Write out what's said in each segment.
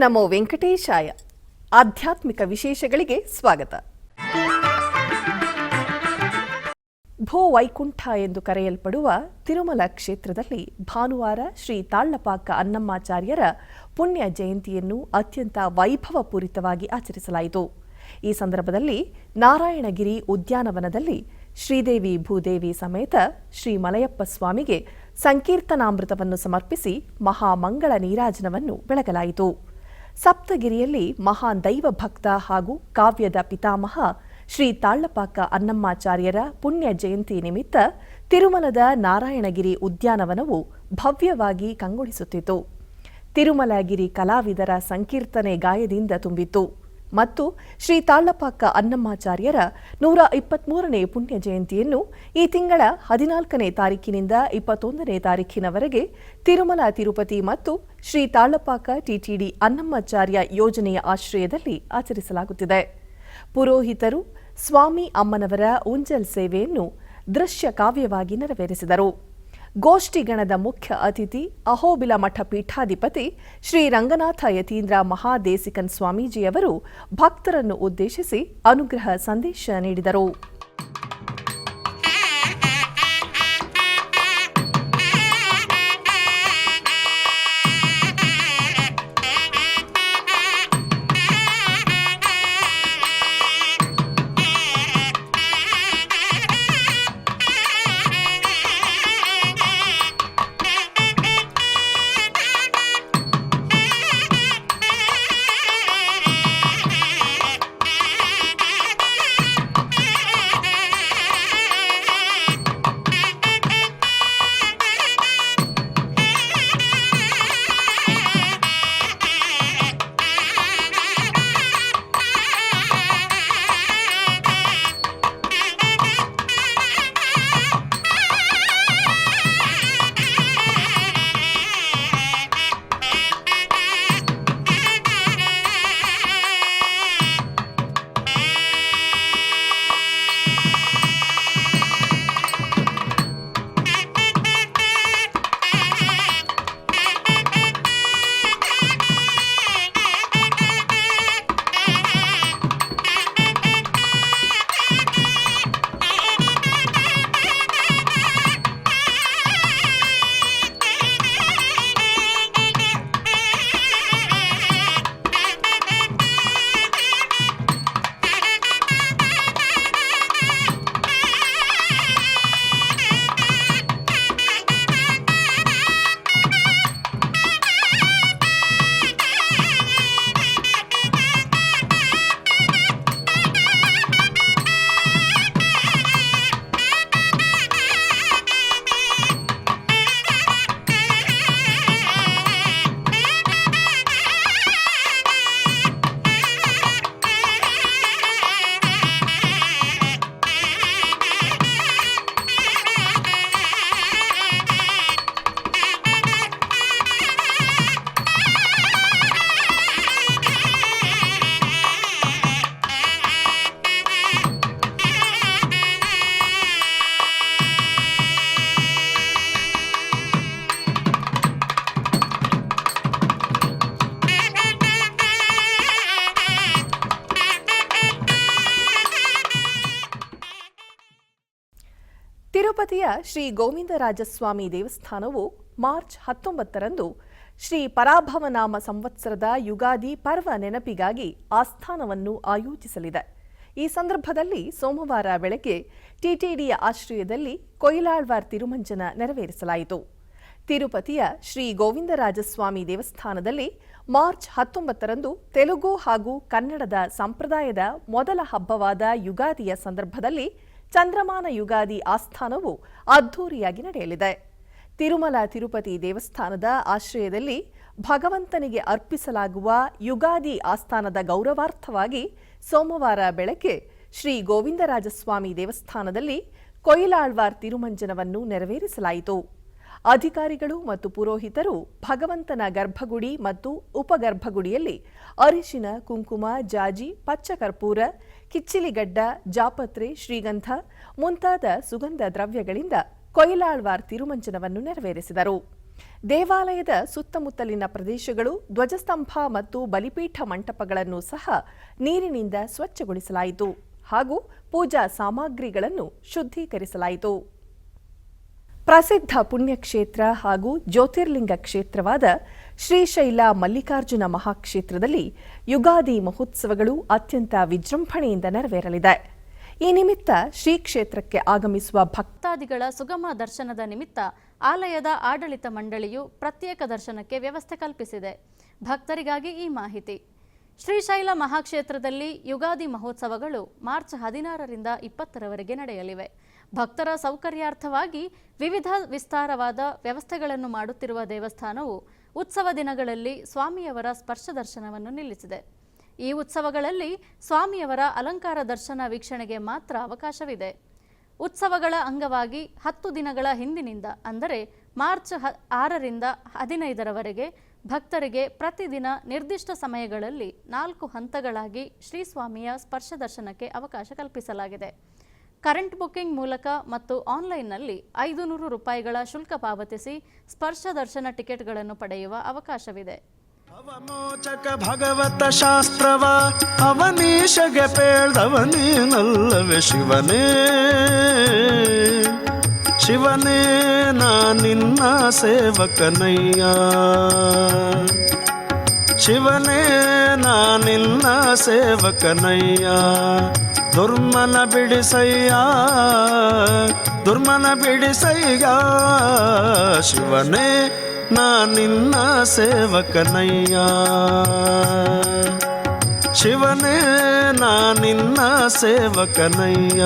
ನಮೋ ವೆಂಕಟೇಶಾಯ. ಆಧ್ಯಾತ್ಮಿಕ ವಿಶೇಷಗಳಿಗೆ ಸ್ವಾಗತ. ಭೂ ವೈಕುಂಠ ಎಂದು ಕರೆಯಲ್ಪಡುವ ತಿರುಮಲ ಕ್ಷೇತ್ರದಲ್ಲಿ ಭಾನುವಾರ ಶ್ರೀ ತಾಳ್ಲಪಾಕ ಅನ್ನಮ್ಮಾಚಾರ್ಯರ ಪುಣ್ಯ ಜಯಂತಿಯನ್ನು ಅತ್ಯಂತ ವೈಭವಪೂರಿತವಾಗಿ ಆಚರಿಸಲಾಯಿತು. ಈ ಸಂದರ್ಭದಲ್ಲಿ ನಾರಾಯಣಗಿರಿ ಉದ್ಯಾನವನದಲ್ಲಿ ಶ್ರೀದೇವಿ ಭೂದೇವಿ ಸಮೇತ ಶ್ರೀ ಮಲಯಪ್ಪ ಸ್ವಾಮಿಗೆ ಸಂಕೀರ್ತನಾಮೃತವನ್ನು ಸಮರ್ಪಿಸಿ ಮಹಾಮಂಗಳ ನೀರಾಜನವನ್ನು ಬೆಳಗಲಾಯಿತು. ಸಪ್ತಗಿರಿಯಲ್ಲಿ ಮಹಾನ್ ದೈವ ಭಕ್ತ ಹಾಗೂ ಕಾವ್ಯದ ಪಿತಾಮಹ ಶ್ರೀ ತಾಳ್ಲಪಾಕ ಅನ್ನಮ್ಮಾಚಾರ್ಯರ ಪುಣ್ಯ ಜಯಂತಿ ನಿಮಿತ್ತ ತಿರುಮಲದ ನಾರಾಯಣಗಿರಿ ಉದ್ಯಾನವನವು ಭವ್ಯವಾಗಿ ಕಂಗೊಳಿಸುತ್ತಿತ್ತು. ತಿರುಮಲಗಿರಿ ಕಲಾವಿದರ ಸಂಕೀರ್ತನೆ ಗಾಯದಿಂದ ತುಂಬಿತ್ತು ಮತ್ತು ಶ್ರೀ ತಾಳ್ಲಪಾಕ ಅನ್ನಮ್ಮಾಚಾರ್ಯರ 123ನೇ ಪುಣ್ಯ ಜಯಂತಿಯನ್ನು ಈ ತಿಂಗಳ 14ನೇ ತಾರೀಕಿನಿಂದ 21ನೇ ತಾರೀಖಿನವರೆಗೆ ತಿರುಮಲ ತಿರುಪತಿ ಮತ್ತು ಶ್ರೀ ತಾಳ್ಲಪಾಕ ಟಿಟಿಡಿ ಅನ್ನಮ್ಮಾಚಾರ್ಯ ಯೋಜನೆಯ ಆಶ್ರಯದಲ್ಲಿ ಆಚರಿಸಲಾಗುತ್ತಿದೆ. ಪುರೋಹಿತರು ಸ್ವಾಮಿ ಅಮ್ಮನವರ ಉಂಜಲ್ ಸೇವೆಯನ್ನು ದೃಶ್ಯ ಕಾವ್ಯವಾಗಿ ನೆರವೇರಿಸಿದರು. ಗೋಷ್ಠಿಗಣದ ಮುಖ್ಯ ಅತಿಥಿ ಅಹೋಬಿಲ ಮಠ ಪೀಠಾಧಿಪತಿ ಶ್ರೀ ರಂಗನಾಥ ಯತೀಂದ್ರ ಮಹಾದೇಸಿಕನ್ ಸ್ವಾಮೀಜಿಯವರು ಭಕ್ತರನ್ನು ಉದ್ದೇಶಿಸಿ ಅನುಗ್ರಹ ಸಂದೇಶ ನೀಡಿದರು. ತಿರುಪತಿಯ ಶ್ರೀ ಗೋವಿಂದರಾಜಸ್ವಾಮಿ ದೇವಸ್ಥಾನವು ಮಾರ್ಚ್ 19ರಂದು ಶ್ರೀ ಪರಾಭವನಾಮ ಸಂವತ್ಸರದ ಯುಗಾದಿ ಪರ್ವ ನೆನಪಿಗಾಗಿ ಆಸ್ಥಾನವನ್ನು ಆಯೋಜಿಸಲಿದೆ. ಈ ಸಂದರ್ಭದಲ್ಲಿ ಸೋಮವಾರ ಬೆಳಗ್ಗೆ ಟಿಟಿಡಿಯ ಆಶ್ರಯದಲ್ಲಿ ಕೊಯಿಲಾಳ್ವಾರ್ ತಿರುಮಂಜನ ನೆರವೇರಿಸಲಾಯಿತು. ತಿರುಪತಿಯ ಶ್ರೀ ಗೋವಿಂದರಾಜಸ್ವಾಮಿ ದೇವಸ್ಥಾನದಲ್ಲಿ ಮಾರ್ಚ್ 19ರಂದು ತೆಲುಗು ಹಾಗೂ ಕನ್ನಡದ ಸಂಪ್ರದಾಯದ ಮೊದಲ ಹಬ್ಬವಾದ ಯುಗಾದಿಯ ಸಂದರ್ಭದಲ್ಲಿ ಚಂದ್ರಮಾನ ಯುಗಾದಿ ಆಸ್ಥಾನವು ಅದ್ಧೂರಿಯಾಗಿ ನಡೆಯಲಿದೆ. ತಿರುಮಲ ತಿರುಪತಿ ದೇವಸ್ಥಾನದ ಆಶ್ರಯದಲ್ಲಿ ಭಗವಂತನಿಗೆ ಅರ್ಪಿಸಲಾಗುವ ಯುಗಾದಿ ಆಸ್ಥಾನದ ಗೌರವಾರ್ಥವಾಗಿ ಸೋಮವಾರ ಬೆಳಗ್ಗೆ ಶ್ರೀ ಗೋವಿಂದರಾಜಸ್ವಾಮಿ ದೇವಸ್ಥಾನದಲ್ಲಿ ಕೊಯಿಲಾಳ್ವಾರ್ ತಿರುಮಂಜನವನ್ನು ನೆರವೇರಿಸಲಾಯಿತು. ಅಧಿಕಾರಿಗಳು ಮತ್ತು ಪುರೋಹಿತರು ಭಗವಂತನ ಗರ್ಭಗುಡಿ ಮತ್ತು ಉಪಗರ್ಭಗುಡಿಯಲ್ಲಿ ಅರಿಶಿನ, ಕುಂಕುಮ, ಜಾಜಿ, ಪಚ್ಚಕರ್ಪೂರ, ಕಿಚ್ಚಿಲಿಗಡ್ಡ, ಜಾಪತ್ರೆ, ಶ್ರೀಗಂಧ ಮುಂತಾದ ಸುಗಂಧ ದ್ರವ್ಯಗಳಿಂದ ಕೊಯಿಲಾಳ್ವಾರ್ ತಿರುಮಂಜನವನ್ನು ನೆರವೇರಿಸಿದರು. ದೇವಾಲಯದ ಸುತ್ತಮುತ್ತಲಿನ ಪ್ರದೇಶಗಳು, ಧ್ವಜಸ್ತಂಭ ಮತ್ತು ಬಲಿಪೀಠ ಮಂಟಪಗಳನ್ನು ಸಹ ನೀರಿನಿಂದ ಸ್ವಚ್ಛಗೊಳಿಸಲಾಯಿತು ಹಾಗೂ ಪೂಜಾ ಸಾಮಗ್ರಿಗಳನ್ನು ಶುದ್ಧೀಕರಿಸಲಾಯಿತು. ಪ್ರಸಿದ್ಧ ಪುಣ್ಯಕ್ಷೇತ್ರ ಹಾಗೂ ಜ್ಯೋತಿರ್ಲಿಂಗ ಕ್ಷೇತ್ರವಾದ ಶ್ರೀಶೈಲ ಮಲ್ಲಿಕಾರ್ಜುನ ಮಹಾಕ್ಷೇತ್ರದಲ್ಲಿ ಯುಗಾದಿ ಮಹೋತ್ಸವಗಳು ಅತ್ಯಂತ ವಿಜೃಂಭಣೆಯಿಂದ ನೆರವೇರಲಿದೆ. ಈ ನಿಮಿತ್ತ ಶ್ರೀ ಕ್ಷೇತ್ರಕ್ಕೆ ಆಗಮಿಸುವ ಭಕ್ತಾದಿಗಳ ಸುಗಮ ದರ್ಶನದ ನಿಮಿತ್ತ ಆಲಯದ ಆಡಳಿತ ಮಂಡಳಿಯು ಪ್ರತ್ಯೇಕ ದರ್ಶನಕ್ಕೆ ವ್ಯವಸ್ಥೆ ಕಲ್ಪಿಸಿದೆ. ಭಕ್ತರಿಗಾಗಿ ಈ ಮಾಹಿತಿ. ಶ್ರೀಶೈಲ ಮಹಾಕ್ಷೇತ್ರದಲ್ಲಿ ಯುಗಾದಿ ಮಹೋತ್ಸವಗಳು ಮಾರ್ಚ್ 16ರಿಂದ 20ರವರೆಗೆ ನಡೆಯಲಿವೆ. ಭಕ್ತರ ಸೌಕರ್ಯಾರ್ಥವಾಗಿ ವಿವಿಧ ವಿಸ್ತಾರವಾದ ವ್ಯವಸ್ಥೆಗಳನ್ನು ಮಾಡುತ್ತಿರುವ ದೇವಸ್ಥಾನವು ಉತ್ಸವ ದಿನಗಳಲ್ಲಿ ಸ್ವಾಮಿಯವರ ಸ್ಪರ್ಶ ದರ್ಶನವನ್ನು ನಿಲ್ಲಿಸಿದೆ. ಈ ಉತ್ಸವಗಳಲ್ಲಿ ಸ್ವಾಮಿಯವರ ಅಲಂಕಾರ ದರ್ಶನ ವೀಕ್ಷಣೆಗೆ ಮಾತ್ರ ಅವಕಾಶವಿದೆ. ಉತ್ಸವಗಳ ಅಂಗವಾಗಿ 10 ದಿನಗಳ ಹಿಂದಿನಿಂದ ಅಂದರೆ ಮಾರ್ಚ್ 6ರಿಂದ 15ರವರೆಗೆ ಭಕ್ತರಿಗೆ ಪ್ರತಿದಿನ ನಿರ್ದಿಷ್ಟ ಸಮಯಗಳಲ್ಲಿ 4 ಹಂತಗಳಾಗಿ ಶ್ರೀಸ್ವಾಮಿಯ ಸ್ಪರ್ಶ ದರ್ಶನಕ್ಕೆ ಅವಕಾಶ ಕಲ್ಪಿಸಲಾಗಿದೆ. ಕರೆಂಟ್ ಬುಕ್ಕಿಂಗ್ ಮೂಲಕ ಮತ್ತು ಆನ್ಲೈನ್ನಲ್ಲಿ 500 ರೂಪಾಯಿಗಳ ಶುಲ್ಕ ಪಾವತಿಸಿ ಸ್ಪರ್ಶ ದರ್ಶನ ಟಿಕೆಟ್ಗಳನ್ನು ಪಡೆಯುವ ಅವಕಾಶವಿದೆ. ಅವಮೋಚಕ ಭಗವತ ಶಾಸ್ತ್ರವ ಅವನೀಶಗೆ ಪೇಳ್ದವನೇನಲ್ಲವೇ ಶಿವನೇ ಶಿವನೇ ನಾ ನಿನ್ನ ಸೇವಕನಯ್ಯ ಶಿವನೇ ನಾ ನಿನ್ನ ಸೇವಕನಯ್ಯ ದುರ್ಮನ ಬಿಡಿಸಯ್ಯ ದುರ್ಮನ ಬಿಡಿಸಯ್ಯ ಶಿವನೇ ನಾ ನಿನ್ನ ಸೇವಕನಯ್ಯ ಶಿವನೇ ನಾ ನಿನ್ನ ಸೇವಕನಯ್ಯ.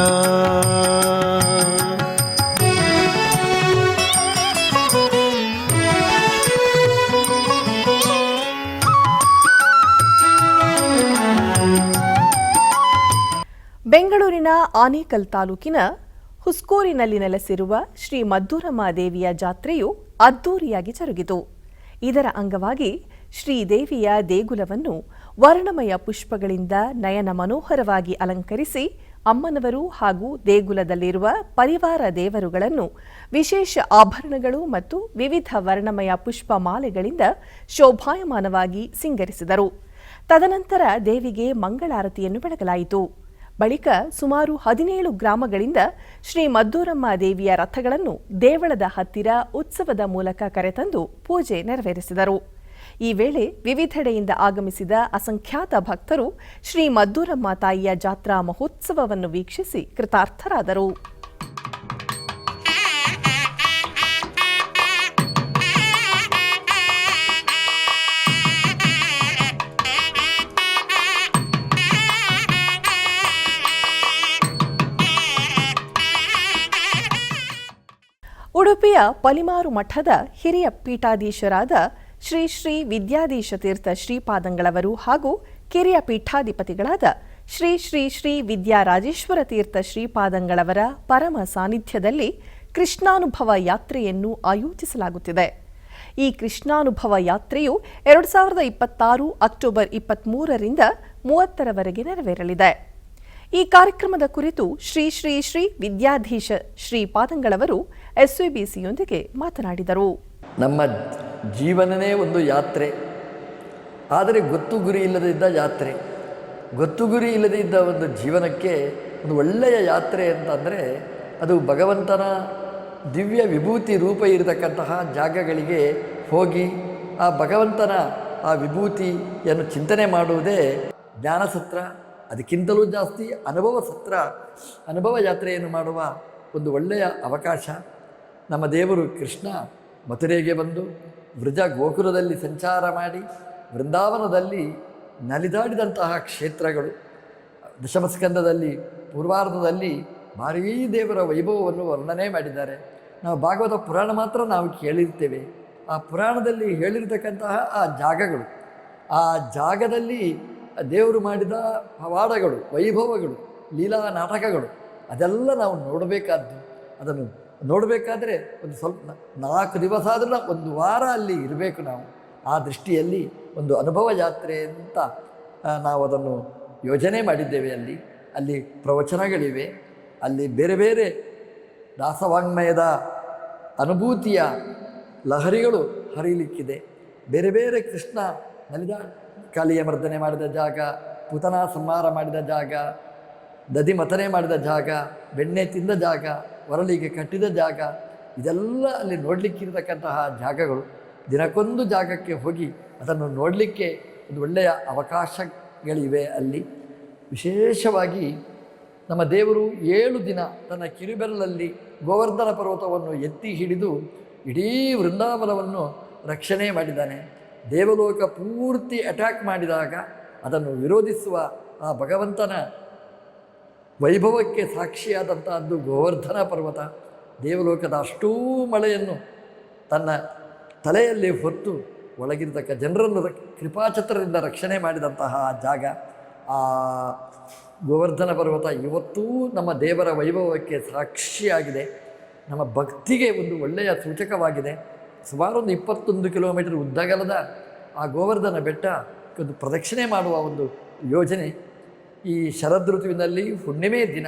ಬೆಂಗಳೂರಿನ ಆನೇಕಲ್ ತಾಲೂಕಿನ ಹುಸ್ಕೂರಿನಲ್ಲಿ ನೆಲೆಸಿರುವ ಶ್ರೀ ಮದ್ದೂರಮ್ಮ ದೇವಿಯ ಜಾತ್ರೆಯು ಅದ್ದೂರಿಯಾಗಿ ಜರುಗಿತು. ಇದರ ಅಂಗವಾಗಿ ಶ್ರೀದೇವಿಯ ದೇಗುಲವನ್ನು ವರ್ಣಮಯ ಪುಷ್ಪಗಳಿಂದ ನಯನ ಮನೋಹರವಾಗಿ ಅಲಂಕರಿಸಿ ಅಮ್ಮನವರು ಹಾಗೂ ದೇಗುಲದಲ್ಲಿರುವ ಪರಿವಾರ ದೇವರುಗಳನ್ನು ವಿಶೇಷ ಆಭರಣಗಳು ಮತ್ತು ವಿವಿಧ ವರ್ಣಮಯ ಪುಷ್ಪ ಮಾಲೆಗಳಿಂದ ಶೋಭಾಯಮಾನವಾಗಿ ಸಿಂಗರಿಸಿದರು. ತದನಂತರ ದೇವಿಗೆ ಮಂಗಳಾರತಿಯನ್ನು ಬೆಳಗಲಾಯಿತು. ಬಳಿಕ ಸುಮಾರು 17 ಗ್ರಾಮಗಳಿಂದ ಶ್ರೀ ಮದ್ದೂರಮ್ಮ ದೇವಿಯ ರಥಗಳನ್ನು ದೇವಳದ ಹತ್ತಿರ ಉತ್ಸವದ ಮೂಲಕ ಕರೆತಂದು ಪೂಜೆ ನೆರವೇರಿಸಿದರು. ಈ ವೇಳೆ ವಿವಿಧೆಡೆಯಿಂದ ಆಗಮಿಸಿದ ಅಸಂಖ್ಯಾತ ಭಕ್ತರು ಶ್ರೀ ಮದ್ದೂರಮ್ಮ ತಾಯಿಯ ಜಾತ್ರಾ ಮಹೋತ್ಸವವನ್ನು ವೀಕ್ಷಿಸಿ ಕೃತಾರ್ಥರಾದರು. ಉಡುಪಿಯ ಪಲಿಮಾರು ಮಠದ ಹಿರಿಯ ಪೀಠಾಧೀಶರಾದ ಶ್ರೀ ಶ್ರೀ ವಿದ್ಯಾಧೀಶ ತೀರ್ಥ ಶ್ರೀಪಾದಂಗಳವರು ಹಾಗೂ ಕಿರಿಯ ಪೀಠಾಧಿಪತಿಗಳಾದ ಶ್ರೀ ಶ್ರೀ ಶ್ರೀ ವಿದ್ಯಾರಾಜೇಶ್ವರ ತೀರ್ಥ ಶ್ರೀಪಾದಂಗಳವರ ಪರಮ ಸಾನ್ನಿಧ್ಯದಲ್ಲಿ ಕೃಷ್ಣಾನುಭವ ಯಾತ್ರೆಯನ್ನು ಆಯೋಜಿಸಲಾಗುತ್ತಿದೆ. ಈ ಕೃಷ್ಣಾನುಭವ ಯಾತ್ರೆಯು 2026 ಅಕ್ಟೋಬರ್ 23ರಿಂದ 30ರವರೆಗೆ ನೆರವೇರಲಿದೆ. ಈ ಕಾರ್ಯಕ್ರಮದ ಕುರಿತು ಶ್ರೀ ಶ್ರೀ ಶ್ರೀ ವಿದ್ಯಾಧೀಶ ಶ್ರೀಪಾದಂಗಳವರು ಎಸ್ವಿಬಿಸಿಯೊಂದಿಗೆ ಮಾತನಾಡಿದರು. ನಮ್ಮ ಜೀವನನೇ ಒಂದು ಯಾತ್ರೆ, ಆದರೆ ಗೊತ್ತು ಗುರಿ ಇಲ್ಲದಿದ್ದ ಯಾತ್ರೆ. ಗೊತ್ತು ಗುರಿ ಇಲ್ಲದಿದ್ದ ಒಂದು ಜೀವನಕ್ಕೆ ಒಂದು ಒಳ್ಳೆಯ ಯಾತ್ರೆ ಅಂತಂದರೆ ಅದು ಭಗವಂತನ ದಿವ್ಯ ವಿಭೂತಿ ರೂಪ ಇರತಕ್ಕಂತಹ ಜಾಗಗಳಿಗೆ ಹೋಗಿ ಆ ಭಗವಂತನ ಆ ವಿಭೂತಿಯನ್ನು ಚಿಂತನೆ ಮಾಡುವುದೇ ಜ್ಞಾನಸತ್ರ. ಅದಕ್ಕಿಂತಲೂ ಜಾಸ್ತಿ ಅನುಭವ ಸತ್ರ, ಅನುಭವ ಯಾತ್ರೆಯನ್ನು ಮಾಡುವ ಒಂದು ಒಳ್ಳೆಯ ಅವಕಾಶ. ನಮ್ಮ ದೇವರು ಕೃಷ್ಣ ಮಥುರೆಗೆ ಬಂದು ವೃಜ ಗೋಕುಲದಲ್ಲಿ ಸಂಚಾರ ಮಾಡಿ ವೃಂದಾವನದಲ್ಲಿ ನಲಿದಾಡಿದಂತಹ ಕ್ಷೇತ್ರಗಳು. ದಶಮಸ್ಕಂದದಲ್ಲಿ ಪೂರ್ವಾರ್ಧದಲ್ಲಿ ಭಾರೀ ದೇವರ ವೈಭವವನ್ನು ವರ್ಣನೆ ಮಾಡಿದ್ದಾರೆ. ನಾವು ಭಾಗವತ ಪುರಾಣ ಮಾತ್ರ ನಾವು ಕೇಳಿರ್ತೇವೆ. ಆ ಪುರಾಣದಲ್ಲಿ ಹೇಳಿರ್ತಕ್ಕಂತಹ ಆ ಜಾಗಗಳು, ಆ ಜಾಗದಲ್ಲಿ ದೇವರು ಮಾಡಿದ ಪವಾಡಗಳು, ವೈಭವಗಳು, ಲೀಲಾ ನಾಟಕಗಳು ಅದೆಲ್ಲ ನಾವು ನೋಡಬೇಕಾದ್ದು. ಅದನ್ನು ನೋಡಬೇಕಾದ್ರೆ ಒಂದು ಸ್ವಲ್ಪ 4 ದಿವಸ ಆದರೂ 1 ವಾರ ಅಲ್ಲಿ ಇರಬೇಕು ನಾವು. ಆ ದೃಷ್ಟಿಯಲ್ಲಿ ಒಂದು ಅನುಭವ ಯಾತ್ರೆ ಅಂತ ನಾವು ಅದನ್ನು ಯೋಜನೆ ಮಾಡಿದ್ದೇವೆ. ಅಲ್ಲಿ ಪ್ರವಚನಗಳಿವೆ, ಅಲ್ಲಿ ಬೇರೆ ಬೇರೆ ದಾಸವಾಂಗ್ಮಯದ ಅನುಭೂತಿಯ ಲಹರಿಗಳು ಹರಿಯಲಿಕ್ಕಿದೆ. ಬೇರೆ ಬೇರೆ ಕೃಷ್ಣ ನಲಿದ ಕಾಳಿಯ ಮರ್ದನೆ ಮಾಡಿದ ಜಾಗ, ಪುತನ ಸಂಹಾರ ಮಾಡಿದ ಜಾಗ, ದದಿ ಮತನೆ ಮಾಡಿದ ಜಾಗ, ಬೆಣ್ಣೆ ತಿಂದ ಜಾಗ, ಒರಳಿಗೆ ಕಟ್ಟಿದ ಜಾಗ, ಇದೆಲ್ಲ ಅಲ್ಲಿ ನೋಡಲಿಕ್ಕಿರತಕ್ಕಂತಹ ಜಾಗಗಳು. ದಿನಕ್ಕೊಂದು ಜಾಗಕ್ಕೆ ಹೋಗಿ ಅದನ್ನು ನೋಡಲಿಕ್ಕೆ ಒಂದು ಒಳ್ಳೆಯ ಅವಕಾಶಗಳಿವೆ ಅಲ್ಲಿ. ವಿಶೇಷವಾಗಿ ನಮ್ಮ ದೇವರು 7 ದಿನ ತನ್ನ ಕಿರುಬೆರಳಲ್ಲಿ ಗೋವರ್ಧನ ಪರ್ವತವನ್ನು ಎತ್ತಿ ಹಿಡಿದು ಇಡೀ ವೃಂದಾವನವನ್ನು ರಕ್ಷಣೆ ಮಾಡಿದ್ದಾನೆ. ದೇವಲೋಕ ಪೂರ್ತಿ ಅಟ್ಯಾಕ್ ಮಾಡಿದಾಗ ಅದನ್ನು ವಿರೋಧಿಸುವ ಆ ಭಗವಂತನ ವೈಭವಕ್ಕೆ ಸಾಕ್ಷಿಯಾದಂತಹದ್ದು ಗೋವರ್ಧನ ಪರ್ವತ. ದೇವಲೋಕದ ಅಷ್ಟೂ ಮಳೆಯನ್ನು ತನ್ನ ತಲೆಯಲ್ಲಿ ಹೊತ್ತು ಒಳಗಿರತಕ್ಕ ಜನರನ್ನು ಕೃಪಾಛತ್ರದಿಂದ ರಕ್ಷಣೆ ಮಾಡಿದಂತಹ ಜಾಗ ಆ ಗೋವರ್ಧನ ಪರ್ವತ ಇವತ್ತೂ ನಮ್ಮ ದೇವರ ವೈಭವಕ್ಕೆ ಸಾಕ್ಷಿಯಾಗಿದೆ. ನಮ್ಮ ಭಕ್ತಿಗೆ ಒಂದು ಒಳ್ಳೆಯ ಸೂಚಕವಾಗಿದೆ. ಸುಮಾರು ಒಂದು 21 ಕಿಲೋಮೀಟರ್ ಉದ್ದಗಲದ ಆ ಗೋವರ್ಧನ ಬೆಟ್ಟ ಒಂದು ಪ್ರದಕ್ಷಿಣೆ ಮಾಡುವ ಒಂದು ಯೋಜನೆ. ಈ ಶರದೃತುವಿನಲ್ಲಿ ಹುಣ್ಣಿಮೆ ದಿನ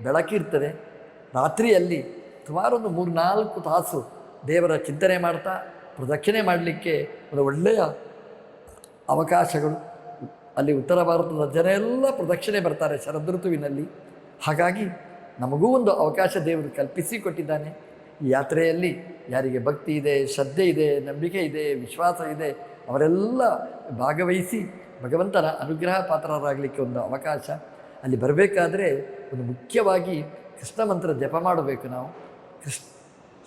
ಬೆಳಕಿರ್ತದೆ. ರಾತ್ರಿಯಲ್ಲಿ ಸುಮಾರು ಒಂದು 3-4 ತಾಸು ದೇವರ ಚಿಂತನೆ ಮಾಡ್ತಾ ಪ್ರದಕ್ಷಿಣೆ ಮಾಡಲಿಕ್ಕೆ ಒಂದು ಒಳ್ಳೆಯ ಅವಕಾಶಗಳು. ಅಲ್ಲಿ ಉತ್ತರ ಭಾರತದ ಜನ ಎಲ್ಲ ಪ್ರದಕ್ಷಿಣೆ ಬರ್ತಾರೆ ಶರದೃತುವಿನಲ್ಲಿ. ಹಾಗಾಗಿ ನಮಗೂ ಒಂದು ಅವಕಾಶ ದೇವರು ಕಲ್ಪಿಸಿಕೊಟ್ಟಿದ್ದಾನೆ. ಈ ಯಾತ್ರೆಯಲ್ಲಿ ಯಾರಿಗೆ ಭಕ್ತಿ ಇದೆ, ಶ್ರದ್ಧೆ ಇದೆ, ನಂಬಿಕೆ ಇದೆ, ವಿಶ್ವಾಸ ಇದೆ, ಅವರೆಲ್ಲ ಭಾಗವಹಿಸಿ ಭಗವಂತನ ಅನುಗ್ರಹ ಪಾತ್ರರಾಗಲಿಕ್ಕೆ ಒಂದು ಅವಕಾಶ. ಅಲ್ಲಿ ಬರಬೇಕಾದ್ರೆ ಒಂದು ಮುಖ್ಯವಾಗಿ ಕೃಷ್ಣ ಮಂತ್ರ ಜಪ ಮಾಡಬೇಕು. ನಾವು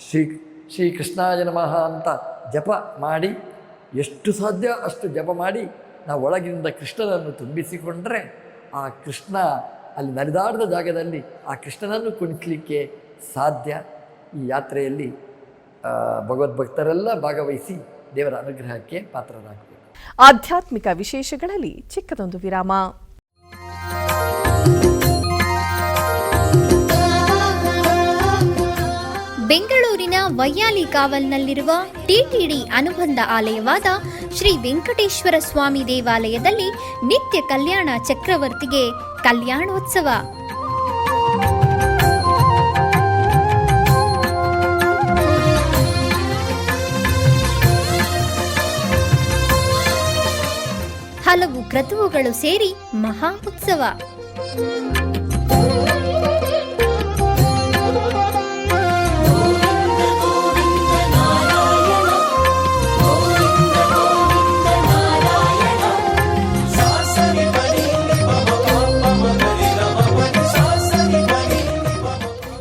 ಶ್ರೀ ಕೃಷ್ಣಾಯ ನಮಃ ಅಂತ ಜಪ ಮಾಡಿ, ಎಷ್ಟು ಸಾಧ್ಯ ಅಷ್ಟು ಜಪ ಮಾಡಿ ನಾವು ಒಳಗಿನಿಂದ ಕೃಷ್ಣನನ್ನು ತುಂಬಿಸಿಕೊಂಡ್ರೆ ಆ ಕೃಷ್ಣ ಅಲ್ಲಿ ನಲಿದಾಡಿದ ಜಾಗದಲ್ಲಿ ಆ ಕೃಷ್ಣನನ್ನು ಕುಣಿಸಲಿಕ್ಕೆ ಸಾಧ್ಯ. ಈ ಯಾತ್ರೆಯಲ್ಲಿ ಭಗವದ್ಭಕ್ತರೆಲ್ಲ ಭಾಗವಹಿಸಿ ದೇವರ ಅನುಗ್ರಹಕ್ಕೆ ಪಾತ್ರರಾಗಬೇಕು. ಆಧ್ಯಾತ್ಮಿಕ ವಿಶೇಷಗಳಲ್ಲಿ ಚಿಕ್ಕದೊಂದು ವಿರಾಮ. ಬೆಂಗಳೂರಿನ ವೈಯಾಲಿ ಕಾವಲ್ನಲ್ಲಿರುವ ಟಿಟಿಡಿ ಅನುಬಂಧ ಆಲಯವಾದ ಶ್ರೀ ವೆಂಕಟೇಶ್ವರ ಸ್ವಾಮಿ ದೇವಾಲಯದಲ್ಲಿ ನಿತ್ಯ ಕಲ್ಯಾಣ ಚಕ್ರವರ್ತಿಗೆ ಕಲ್ಯಾಣೋತ್ಸವ. ಹಲವು ಕ್ರತುವುಗಳು ಸೇರಿ ಮಹಾ ಉತ್ಸವ.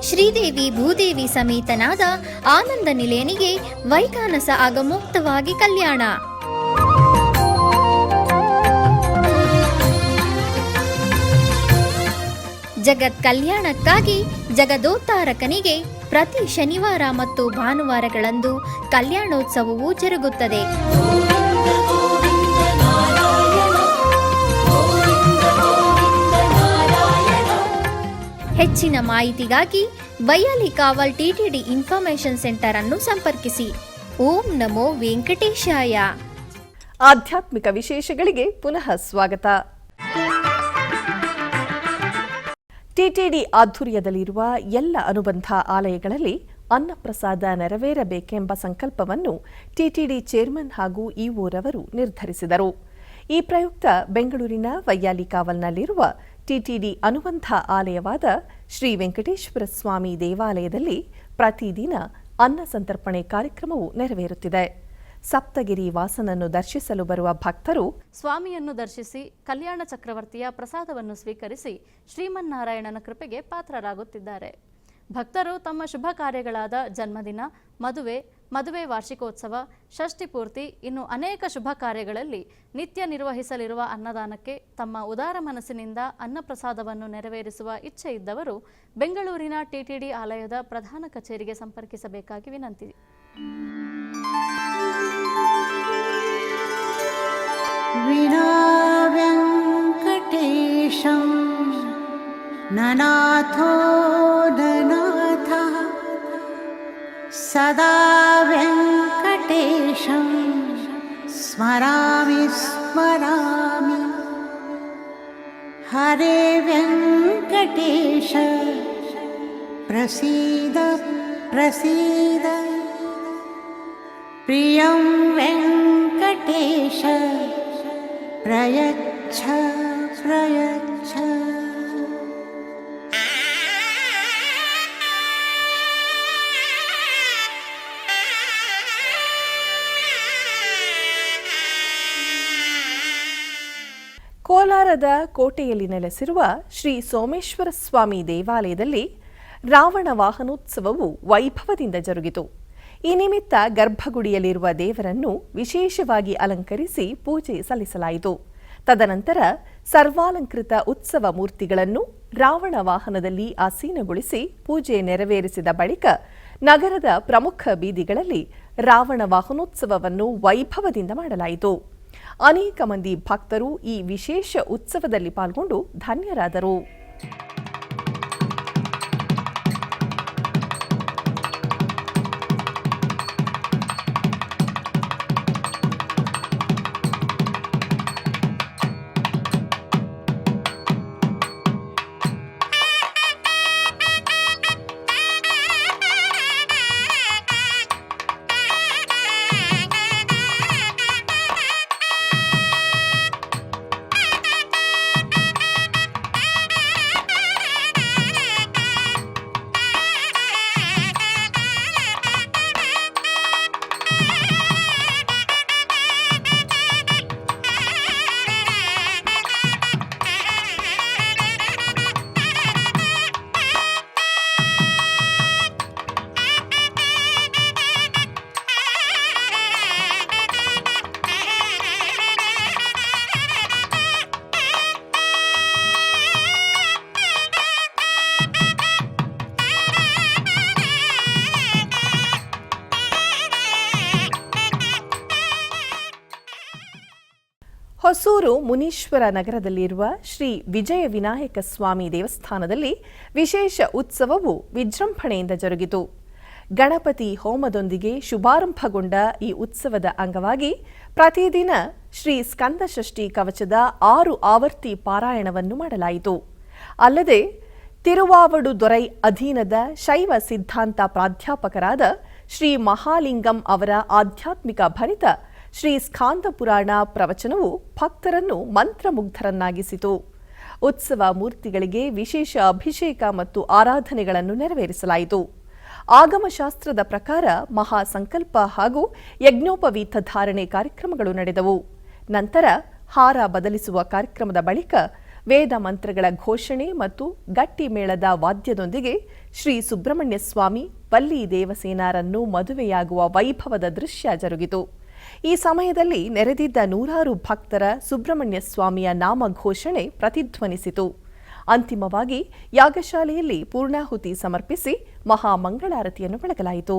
ಶ್ರೀದೇವಿ ಭೂದೇವಿ ಸಮೇತನಾದ ಆನಂದ ನಿಲಯನಿಗೆ ವೈಖಾನಸ ಆಗಮೋಕ್ತವಾಗಿ ಕಲ್ಯಾಣ. ಜಗತ್ ಕಲ್ಯಾಣಕ್ಕಾಗಿ ಜಗದೋತ್ತಾರಕನಿಗೆ ಪ್ರತಿ ಶನಿವಾರ ಮತ್ತು ಭಾನುವಾರಗಳಂದು ಕಲ್ಯಾಣೋತ್ಸವವು ಜರುಗುತ್ತದೆ. ಹೆಚ್ಚಿನ ಮಾಹಿತಿಗಾಗಿ ವೈಯಾಲಿ ಕಾವಲ್ ಟಿಟಿಡಿ ಇನ್ಫಾರ್ಮೇಶನ್ ಸೆಂಟರ್ ಅನ್ನು ಸಂಪರ್ಕಿಸಿ. ಓಂ ನಮೋ ವೆಂಕಟೇಶಾಯ. ಆಧ್ಯಾತ್ಮಿಕ ವಿಶೇಷಗಳಿಗೆ ಪುನಃ ಸ್ವಾಗತ. ಟಿಟಿಡಿ ಆಧ್ವರ್ಯದಲ್ಲಿರುವ ಎಲ್ಲ ಅನುಬಂಧ ಆಲಯಗಳಲ್ಲಿ ಅನ್ನಪ್ರಸಾದ ನೆರವೇರಬೇಕೆಂಬ ಸಂಕಲ್ಪವನ್ನು ಟಿಟಿಡಿ ಚೇರ್ಮನ್ ಹಾಗೂ ಇಒರವರು ನಿರ್ಧರಿಸಿದರು. ಈ ಪ್ರಯುಕ್ತ ಬೆಂಗಳೂರಿನ ವೈಯಾಲಿ ಕಾವಲ್ನಲ್ಲಿರುವ ಟಿಟಿಡಿ ಅನುಬಂಧ ಆಲಯವಾದ ಶ್ರೀ ವೆಂಕಟೇಶ್ವರ ಸ್ವಾಮಿ ದೇವಾಲಯದಲ್ಲಿ ಪ್ರತಿದಿನ ಅನ್ನ ಸಂತರ್ಪಣೆ ಕಾರ್ಯಕ್ರಮವು ನೆರವೇರುತ್ತಿದೆ. ಸಪ್ತಗಿರಿ ವಾಸನನ್ನು ದರ್ಶಿಸಲು ಬರುವ ಭಕ್ತರು ಸ್ವಾಮಿಯನ್ನು ದರ್ಶಿಸಿ ಕಲ್ಯಾಣ ಚಕ್ರವರ್ತಿಯ ಪ್ರಸಾದವನ್ನು ಸ್ವೀಕರಿಸಿ ಶ್ರೀಮನ್ನಾರಾಯಣನ ಕೃಪೆಗೆ ಪಾತ್ರರಾಗುತ್ತಿದ್ದಾರೆ. ಭಕ್ತರು ತಮ್ಮ ಶುಭ ಕಾರ್ಯಗಳಾದ ಜನ್ಮದಿನ, ಮದುವೆ ವಾರ್ಷಿಕೋತ್ಸವ, ಷಷ್ಠಿ ಪೂರ್ತಿ, ಇನ್ನು ಅನೇಕ ಶುಭ ಕಾರ್ಯಗಳಲ್ಲಿ ನಿತ್ಯ ನಿರ್ವಹಿಸಲಿರುವ ಅನ್ನದಾನಕ್ಕೆ ತಮ್ಮ ಉದಾರ ಮನಸ್ಸಿನಿಂದ ಅನ್ನಪ್ರಸಾದವನ್ನು ನೆರವೇರಿಸುವ ಇಚ್ಛೆ ಇದ್ದವರು ಬೆಂಗಳೂರಿನ ಟಿಟಿಡಿ ಆಲಯದ ಪ್ರಧಾನ ಕಚೇರಿಗೆ ಸಂಪರ್ಕಿಸಬೇಕಾಗಿ ವಿನಂತಿ. ವಿನಾ ವೆಂಕಟೇಶಂ ನನಾಥೋ ನನಾಥಃ ಸದಾ ವೆಂಕಟೇಶಂ ಸ್ಮರಾಮಿ ಸ್ಮರಾಮಿ. ಹರೇ ವೆಂಕಟೇಶ ಪ್ರಸೀದ ಪ್ರಸೀದ. प्रियं वेङ्कटेश प्रयच्छ प्रयच्छ। ಕೋಲಾರದ ಕೋಟೆಯಲ್ಲಿ ನೆಲೆಸಿರುವ ಶ್ರೀ ಸೋಮೇಶ್ವರ ಸ್ವಾಮಿ ದೇವಾಲಯದಲ್ಲಿ ರಾವಣ ವಾಹನೋತ್ಸವವು ವೈಭವದಿಂದ ಜರುಗಿತು. ಈ ನಿಮಿತ್ತ ಗರ್ಭಗುಡಿಯಲ್ಲಿರುವ ದೇವರನ್ನು ವಿಶೇಷವಾಗಿ ಅಲಂಕರಿಸಿ ಪೂಜೆ ಸಲ್ಲಿಸಲಾಯಿತು. ತದನಂತರ ಸರ್ವಾಲಂಕೃತ ಉತ್ಸವ ಮೂರ್ತಿಗಳನ್ನು ರಾವಣ ವಾಹನದಲ್ಲಿ ಆಸೀನಗೊಳಿಸಿ ಪೂಜೆ ನೆರವೇರಿಸಿದ ಬಳಿಕ ನಗರದ ಪ್ರಮುಖ ಬೀದಿಗಳಲ್ಲಿ ರಾವಣ ವಾಹನೋತ್ಸವವನ್ನು ವೈಭವದಿಂದ ಮಾಡಲಾಯಿತು. ಅನೇಕ ಮಂದಿ ಭಕ್ತರು ಈ ವಿಶೇಷ ಉತ್ಸವದಲ್ಲಿ ಪಾಲ್ಗೊಂಡು ಧನ್ಯರಾದರು. ಹೊಸೂರು ಮುನೀಶ್ವರ ನಗರದಲ್ಲಿರುವ ಶ್ರೀ ವಿಜಯ ವಿನಾಯಕ ಸ್ವಾಮಿ ದೇವಸ್ಥಾನದಲ್ಲಿ ವಿಶೇಷ ಉತ್ಸವವು ವಿಜೃಂಭಣೆಯಿಂದ ಜರುಗಿತು. ಗಣಪತಿ ಹೋಮದೊಂದಿಗೆ ಶುಭಾರಂಭಗೊಂಡ ಈ ಉತ್ಸವದ ಅಂಗವಾಗಿ ಪ್ರತಿದಿನ ಶ್ರೀ ಸ್ಕಂದಷಷ್ಠಿ ಕವಚದ 6 ಆವರ್ತಿ ಪಾರಾಯಣವನ್ನು ಮಾಡಲಾಯಿತು. ಅಲ್ಲದೆ ತಿರುವಾವಡುದೊರೈ ಅಧೀನದ ಶೈವ ಸಿದ್ಧಾಂತ ಪ್ರಾಧ್ಯಾಪಕರಾದ ಶ್ರೀ ಮಹಾಲಿಂಗಂ ಅವರ ಆಧ್ಯಾತ್ಮಿಕ ಭರಿತ ಶ್ರೀ ಸ್ಕಾಂದ ಪುರಾಣ ಪ್ರವಚನವು ಭಕ್ತರನ್ನು ಮಂತ್ರಮುಗ್ಧರನ್ನಾಗಿಸಿತು. ಉತ್ಸವ ಮೂರ್ತಿಗಳಿಗೆ ವಿಶೇಷ ಅಭಿಷೇಕ ಮತ್ತು ಆರಾಧನೆಗಳನ್ನು ನೆರವೇರಿಸಲಾಯಿತು. ಆಗಮಶಾಸ್ತ್ರದ ಪ್ರಕಾರ ಮಹಾಸಂಕಲ್ಪ ಹಾಗೂ ಯಜ್ಞೋಪವೀತ ಧಾರಣೆ ಕಾರ್ಯಕ್ರಮಗಳು ನಡೆದವು. ನಂತರ ಹಾರ ಬದಲಿಸುವ ಕಾರ್ಯಕ್ರಮದ ಬಳಿಕ ವೇದ ಮಂತ್ರಗಳ ಘೋಷಣೆ ಮತ್ತು ಗಟ್ಟಿ ಮೇಳದ ವಾದ್ಯದೊಂದಿಗೆ ಶ್ರೀ ಸುಬ್ರಹ್ಮಣ್ಯ ಸ್ವಾಮಿ ವಲ್ಲಿ ದೇವಸೇನಾರನ್ನು ಮದುವೆಯಾಗುವ ವೈಭವದ ದೃಶ್ಯ ಜರುಗಿತು. ಈ ಸಮಯದಲ್ಲಿ ನೆರೆದಿದ್ದ ನೂರಾರು ಭಕ್ತರ ಸುಬ್ರಹ್ಮಣ್ಯ ಸ್ವಾಮಿಯ ನಾಮ ಘೋಷಣೆ ಪ್ರತಿಧ್ವನಿಸಿತು. ಅಂತಿಮವಾಗಿ ಯಾಗಶಾಲೆಯಲ್ಲಿ ಪೂರ್ಣಾಹುತಿ ಸಮರ್ಪಿಸಿ ಮಹಾಮಂಗಳಾರತಿಯನ್ನು ಬೆಳಗಲಾಯಿತು.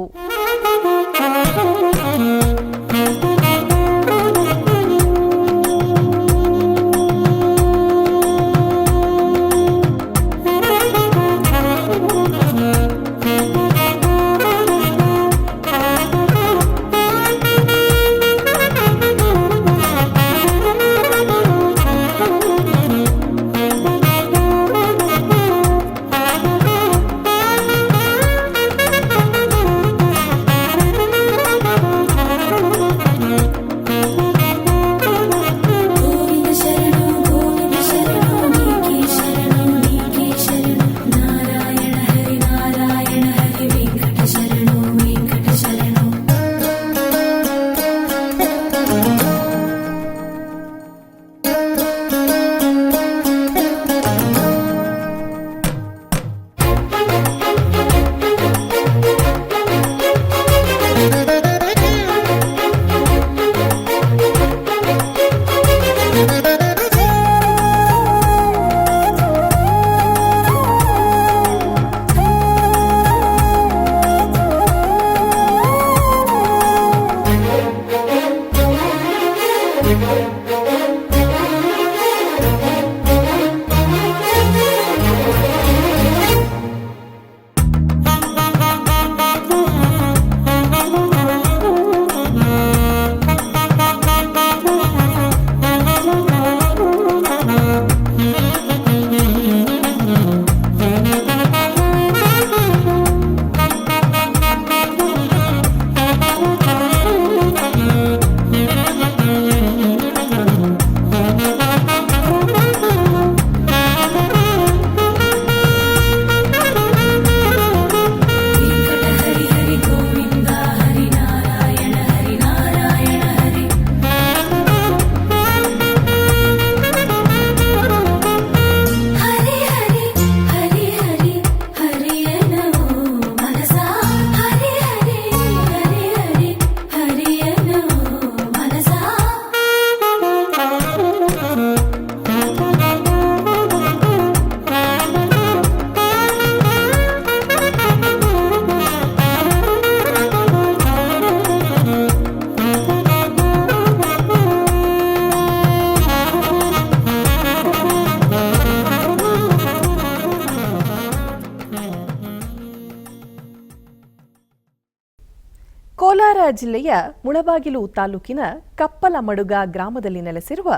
ಕೋಲಾರ ಜಿಲ್ಲೆಯ ಮುಳಬಾಗಿಲು ತಾಲೂಕಿನ ಕಪ್ಪಲಮಡುಗ ಗ್ರಾಮದಲ್ಲಿ ನೆಲೆಸಿರುವ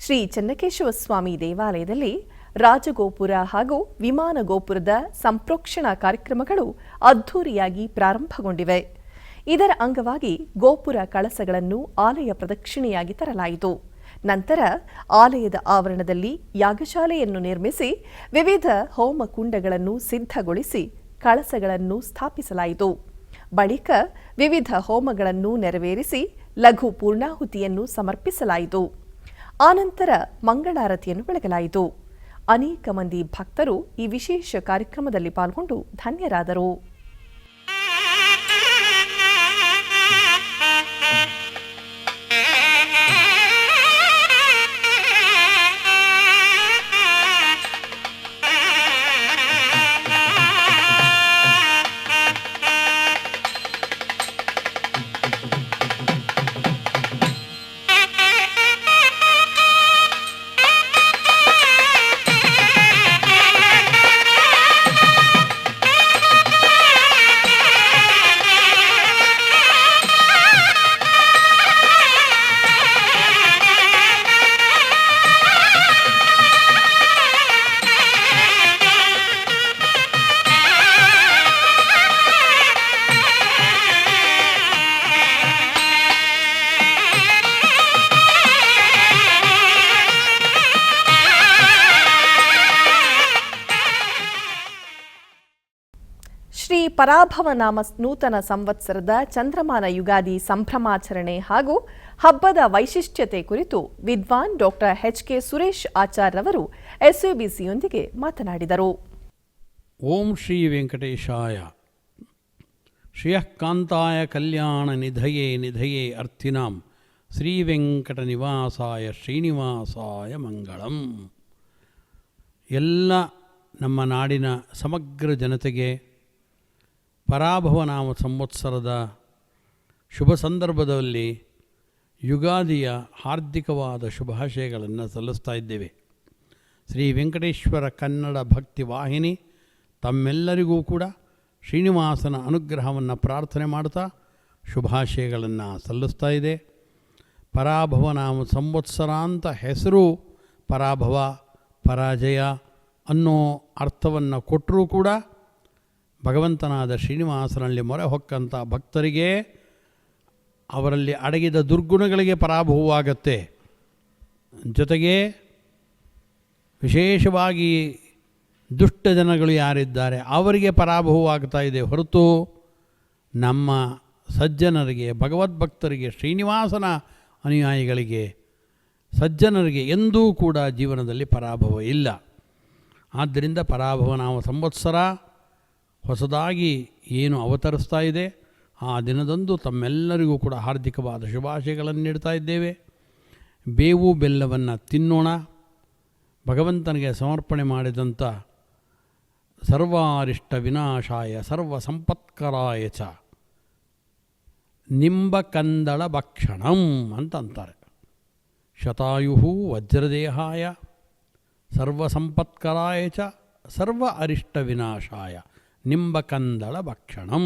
ಶ್ರೀ ಚೆನ್ನಕೇಶವ ಸ್ವಾಮಿ ದೇವಾಲಯದಲ್ಲಿ ರಾಜಗೋಪುರ ಹಾಗೂ ವಿಮಾನ ಗೋಪುರದ ಸಂಪ್ರೋಕ್ಷಣಾ ಕಾರ್ಯಕ್ರಮಗಳು ಅದ್ಧೂರಿಯಾಗಿ ಪ್ರಾರಂಭಗೊಂಡಿವೆ. ಇದರ ಅಂಗವಾಗಿ ಗೋಪುರ ಕಳಸಗಳನ್ನು ಆಲಯ ಪ್ರದಕ್ಷಿಣೆಯಾಗಿ ತರಲಾಯಿತು. ನಂತರ ಆಲಯದ ಆವರಣದಲ್ಲಿ ಯಾಗಶಾಲೆಯನ್ನು ನಿರ್ಮಿಸಿ ವಿವಿಧ ಹೋಮಕುಂಡಗಳನ್ನು ಸಿದ್ಧಗೊಳಿಸಿ ಕಳಸಗಳನ್ನು ಸ್ಥಾಪಿಸಲಾಯಿತು. ಬಳಿಕ ವಿವಿಧ ಹೋಮಗಳನ್ನು ನೆರವೇರಿಸಿ ಲಘು ಪೂರ್ಣಾಹುತಿಯನ್ನು ಸಮರ್ಪಿಸಲಾಯಿತು. ಆನಂತರ ಮಂಗಳಾರತಿಯನ್ನು ಬೆಳಗಲಾಯಿತು. ಅನೇಕ ಮಂದಿ ಭಕ್ತರು ಈ ವಿಶೇಷ ಕಾರ್ಯಕ್ರಮದಲ್ಲಿ ಪಾಲ್ಗೊಂಡು ಧನ್ಯರಾದರು. ಶ್ರೀ ಪರಾಭವನಾಮ ನೂತನ ಸಂವತ್ಸರದ ಚಂದ್ರಮಾನ ಯುಗಾದಿ ಸಂಭ್ರಮಾಚರಣೆ ಹಾಗೂ ಹಬ್ಬದ ವೈಶಿಷ್ಟ್ಯತೆ ಕುರಿತು ವಿದ್ವಾನ್ ಡಾಕ್ಟರ್ ಎಚ್.ಕೆ. ಸುರೇಶ್ ಆಚಾರ್ಯವರು ಎಸ್ಎಬಿಸಿಯೊಂದಿಗೆ ಮಾತನಾಡಿದರು. ಓಂ ಶ್ರೀ ವೆಂಕಟೇಶಾಯ ಶ್ರಿಯಃಕಾಂತಾಯ ಕಲ್ಯಾಣ ನಿಧಯೇ ನಿಧಯೇ ಅರ್ಥಿನಾಂ ಶ್ರೀ ವೆಂಕಟ ನಿವಾಸಾಯ ಶ್ರೀನಿವಾಸಾಯ ಮಂಗಳಂ. ಎಲ್ಲ ನಮ್ಮ ನಾಡಿನ ಸಮಗ್ರ ಜನತೆಗೆ ಪರಾಭವನಾಮ ಸಂವತ್ಸರದ ಶುಭ ಸಂದರ್ಭದಲ್ಲಿ ಯುಗಾದಿಯ ಹಾರ್ದಿಕವಾದ ಶುಭಾಶಯಗಳನ್ನು ಸಲ್ಲಿಸ್ತಾ ಇದ್ದೇವೆ. ಶ್ರೀ ವೆಂಕಟೇಶ್ವರ ಕನ್ನಡ ಭಕ್ತಿ ವಾಹಿನಿ ತಮ್ಮೆಲ್ಲರಿಗೂ ಕೂಡ ಶ್ರೀನಿವಾಸನ ಅನುಗ್ರಹವನ್ನು ಪ್ರಾರ್ಥನೆ ಮಾಡ್ತಾ ಶುಭಾಶಯಗಳನ್ನು ಸಲ್ಲಿಸ್ತಾ ಇದೆ. ಪರಾಭವನಾಮ ಸಂವತ್ಸರ ಅಂತ ಹೆಸರು ಪರಾಭವ ಪರಾಜಯ ಅನ್ನೋ ಅರ್ಥವನ್ನು ಕೊಟ್ಟರೂ ಕೂಡ ಭಗವಂತನಾದ ಶ್ರೀನಿವಾಸನಲ್ಲಿ ಮೊರೆ ಹೊಕ್ಕಂಥ ಭಕ್ತರಿಗೆ ಅವರಲ್ಲಿ ಅಡಗಿದ ದುರ್ಗುಣಗಳಿಗೆ ಪರಾಭವವಾಗತ್ತೆ. ಜೊತೆಗೆ ವಿಶೇಷವಾಗಿ ದುಷ್ಟ ಜನಗಳು ಯಾರಿದ್ದಾರೆ ಅವರಿಗೆ ಪರಾಭವವಾಗ್ತಾ ಇದೆ ಹೊರತು ನಮ್ಮ ಸಜ್ಜನರಿಗೆ ಭಗವದ್ಭಕ್ತರಿಗೆ ಶ್ರೀನಿವಾಸನ ಅನುಯಾಯಿಗಳಿಗೆ ಸಜ್ಜನರಿಗೆ ಎಂದೂ ಕೂಡ ಜೀವನದಲ್ಲಿ ಪರಾಭವ ಇಲ್ಲ. ಆದ್ದರಿಂದ ಪರಾಭವನಾಮ ಸಂವತ್ಸರ ಹೊಸದಾಗಿ ಏನು ಅವತರಿಸ್ತಾ ಇದೆ ಆ ದಿನದಂದು ತಮ್ಮೆಲ್ಲರಿಗೂ ಕೂಡ ಹಾರ್ದಿಕವಾದ ಶುಭಾಶಯಗಳನ್ನು ನೀಡ್ತಾ ಇದ್ದೇವೆ. ಬೇವು ಬೆಲ್ಲವನ್ನು ತಿನ್ನೋಣ. ಭಗವಂತನಿಗೆ ಸಮರ್ಪಣೆ ಮಾಡಿದಂಥ ಸರ್ವಾರಿಷ್ಟ ವಿನಾಶಾಯ ಸರ್ವ ಸಂಪತ್ಕರಾಯ ಚ ನಿಂಬಕಂದಳ ಭಕ್ಷಣಂ ಅಂತ ಅಂತಾರೆ. ಶತಾಯು ವಜ್ರದೇಹಾಯ ಸರ್ವ ಸಂಪತ್ಕರಾಯ ಚ ಸರ್ವ ಅರಿಷ್ಟ ವಿನಾಶಾಯ ನಿಂಬಕಂದಳ ಭಕ್ಷಣಂ.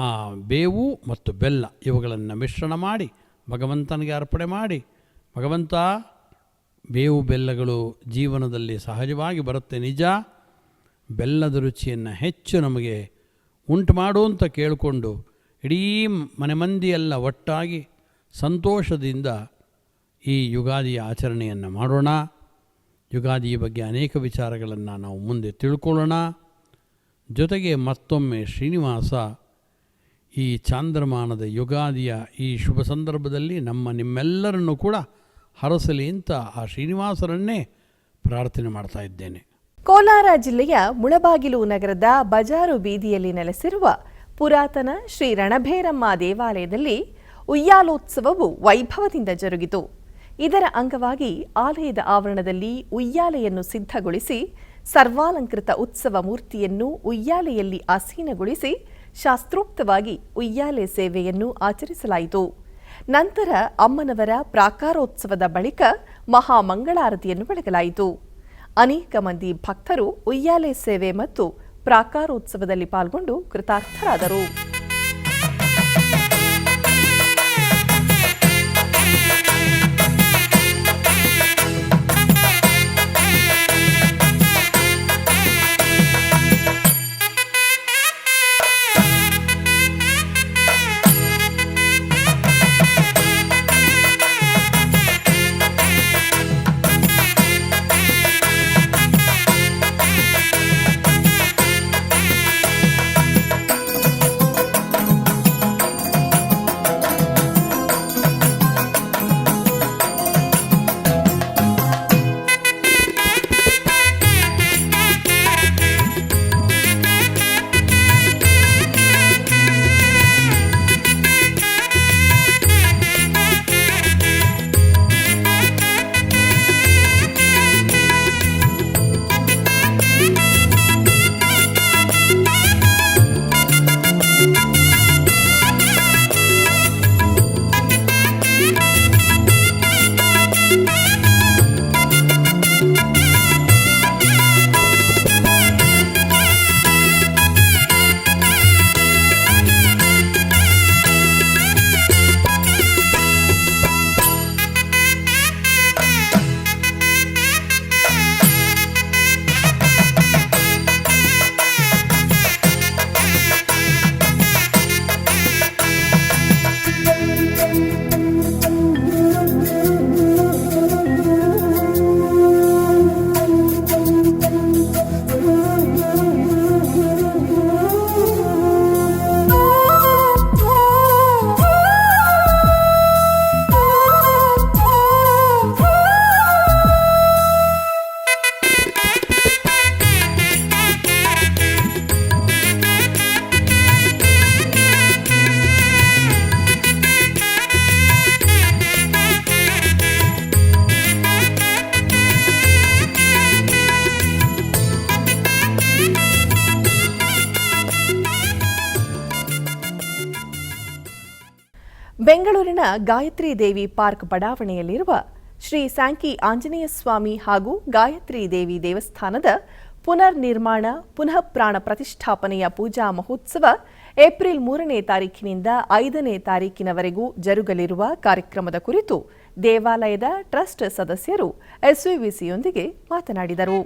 ಆ ಬೇವು ಮತ್ತು ಬೆಲ್ಲ ಇವುಗಳನ್ನು ಮಿಶ್ರಣ ಮಾಡಿ ಭಗವಂತನಿಗೆ ಅರ್ಪಣೆ ಮಾಡಿ, ಭಗವಂತ ಬೇವು ಬೆಲ್ಲಗಳು ಜೀವನದಲ್ಲಿ ಸಹಜವಾಗಿ ಬರುತ್ತೆ ನಿಜ, ಬೆಲ್ಲದ ರುಚಿಯನ್ನು ಹೆಚ್ಚು ನಮಗೆ ಉಂಟು ಮಾಡು ಅಂತ ಕೇಳಿಕೊಂಡು ಇಡೀ ಮನೆ ಮಂದಿಯೆಲ್ಲ ಒಟ್ಟಾಗಿ ಸಂತೋಷದಿಂದ ಈ ಯುಗಾದಿಯ ಆಚರಣೆಯನ್ನು ಮಾಡೋಣ. ಯುಗಾದಿಯ ಬಗ್ಗೆ ಅನೇಕ ವಿಚಾರಗಳನ್ನು ನಾವು ಮುಂದೆ ತಿಳ್ಕೊಳ್ಳೋಣ. ಜೊತೆಗೆ ಮತ್ತೊಮ್ಮೆ ಶ್ರೀನಿವಾಸ ಈ ಚಾಂದ್ರಮಾನದ ಯುಗಾದಿಯ ಈ ಶುಭ ಸಂದರ್ಭದಲ್ಲಿ ನಿಮ್ಮೆಲ್ಲರನ್ನು ಕೂಡ ಹರಸಲಿ ಅಂತ ಆ ಶ್ರೀನಿವಾಸರನ್ನೇ ಪ್ರಾರ್ಥನೆ ಮಾಡ್ತಾ ಇದ್ದೇನೆ. ಕೋಲಾರ ಜಿಲ್ಲೆಯ ಮುಳಬಾಗಿಲು ನಗರದ ಬಜಾರು ಬೀದಿಯಲ್ಲಿ ನೆಲೆಸಿರುವ ಪುರಾತನ ಶ್ರೀ ರಣಭೇರಮ್ಮ ದೇವಾಲಯದಲ್ಲಿ ಉಯ್ಯಾಲೋತ್ಸವವು ವೈಭವದಿಂದ ಜರುಗಿತು. ಇದರ ಅಂಗವಾಗಿ ಆಲಯದ ಆವರಣದಲ್ಲಿ ಉಯ್ಯಾಲೆಯನ್ನು ಸಿದ್ಧಗೊಳಿಸಿ ಸರ್ವಾಲಂಕೃತ ಉತ್ಸವ ಮೂರ್ತಿಯನ್ನು ಉಯ್ಯಾಲೆಯಲ್ಲಿ ಆಸೀನಗೊಳಿಸಿ ಶಾಸ್ತ್ರೋಕ್ತವಾಗಿ ಉಯ್ಯಾಲೆ ಸೇವೆಯನ್ನು ಆಚರಿಸಲಾಯಿತು. ನಂತರ ಅಮ್ಮನವರ ಪ್ರಾಕಾರೋತ್ಸವದ ಬಳಿಕ ಮಹಾಮಂಗಳಾರತಿಯನ್ನು ಬೆಳಗಲಾಯಿತು. ಅನೇಕ ಮಂದಿ ಭಕ್ತರು ಉಯ್ಯಾಲೆ ಸೇವೆ ಮತ್ತು ಪ್ರಾಕಾರೋತ್ಸವದಲ್ಲಿ ಪಾಲ್ಗೊಂಡು ಕೃತಾರ್ಥರಾದರು. ಪಟ್ಟಣ ಗಾಯತ್ರಿ ದೇವಿ ಪಾರ್ಕ್ ಬಡಾವಣೆಯಲ್ಲಿರುವ ಶ್ರೀ ಸ್ಯಾಂಕಿ ಆಂಜನೇಯ ಸ್ವಾಮಿ ಹಾಗೂ ಗಾಯತ್ರಿ ದೇವಿ ದೇವಸ್ಥಾನದ ಪುನರ್ ನಿರ್ಮಾಣ ಪುನಃ ಪ್ರಾಣ ಪ್ರತಿಷ್ಠಾಪನೆಯ ಪೂಜಾ ಮಹೋತ್ಸವ ಏಪ್ರಿಲ್ 3ನೇ ತಾರೀಖಿನಿಂದ 5ನೇ ತಾರೀಖಿನವರೆಗೂ ಜರುಗಲಿರುವ ಕಾರ್ಯಕ್ರಮದ ಕುರಿತು ದೇವಾಲಯದ ಟ್ರಸ್ಟ್ ಸದಸ್ಯರು ಎಸ್ವಿವಿಸಿಯೊಂದಿಗೆ ಮಾತನಾಡಿದರು.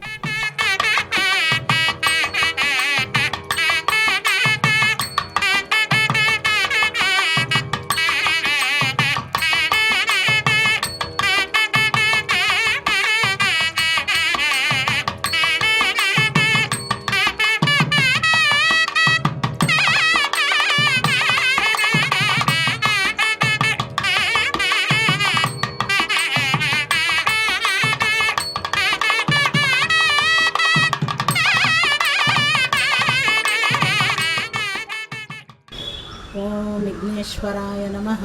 ಓಂ ವಿಘ್ನೇಶ್ವರಾಯ ನಮಃ.